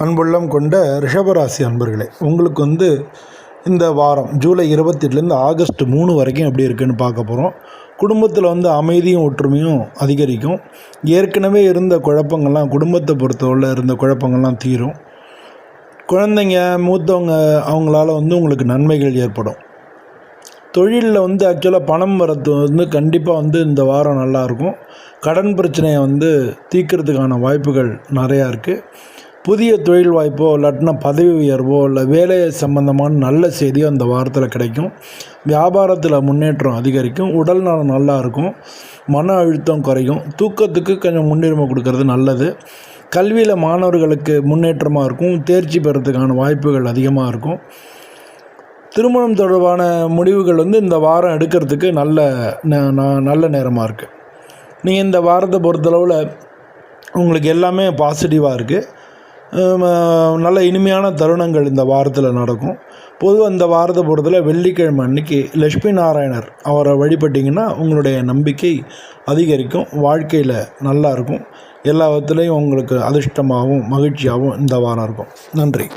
அன்புள்ளம் கொண்ட ரிஷபராசி அன்பர்களே, உங்களுக்கு இந்த வாரம் ஜூலை 28லேருந்து ஆகஸ்ட் 3 வரைக்கும் எப்படி இருக்குதுன்னு பார்க்க போகிறோம். குடும்பத்தில் அமைதியும் ஒற்றுமையும் அதிகரிக்கும். ஏற்கனவே இருந்த குழப்பங்கள்லாம், குடும்பத்தை பொறுத்தவரை இருந்த குழப்பங்கள்லாம் தீரும். குழந்தைங்க, மூத்தவங்க, அவங்களால உங்களுக்கு நன்மைகள் ஏற்படும். தொழிலில் ஆக்சுவலாக பணம் வரது கண்டிப்பாக இந்த வாரம் நல்லாயிருக்கும். கடன் பிரச்சனையை தீர்க்கிறதுக்கான வாய்ப்புகள் நிறையா இருக்குது. புதிய தொழில் வாய்ப்போ இல்லாட்டினா பதவி உயர்வோ இல்லை வேலை சம்பந்தமான நல்ல செய்தியோ அந்த வாரத்தில் கிடைக்கும். வியாபாரத்தில் முன்னேற்றம் அதிகரிக்கும். உடல் நலம் நல்லா இருக்கும். மன அழுத்தம் குறையும். தூக்கத்துக்கு கொஞ்சம் முன்னுரிமை கொடுக்கறது நல்லது. கல்வியில் மாணவர்களுக்கு முன்னேற்றமாக இருக்கும். தேர்ச்சி பெறத்துக்கான வாய்ப்புகள் அதிகமாக இருக்கும். திருமணம் தொடர்பான முடிவுகள் இந்த வாரம் எடுக்கிறதுக்கு நல்ல நேரமாக இருக்குது. நீங்கள் இந்த வாரத்தை பொறுத்தளவில் உங்களுக்கு எல்லாமே பாசிட்டிவாக இருக்குது. நல்ல இனிமையான தருணங்கள் இந்த வாரத்தில் நடக்கும். பொதுவாக இந்த வாரத்தை பொறுத்தவரை வெள்ளிக்கிழமை அன்றைக்கி லட்சுமி நாராயணர் அவரை வழிபட்டிங்கன்னா உங்களுடைய நம்பிக்கை அதிகரிக்கும். வாழ்க்கையில் நல்லாயிருக்கும். எல்லா விதத்துலேயும் உங்களுக்கு அதிர்ஷ்டமாகவும் மகிழ்ச்சியாகவும் இந்த வாரம் இருக்கும். நன்றி.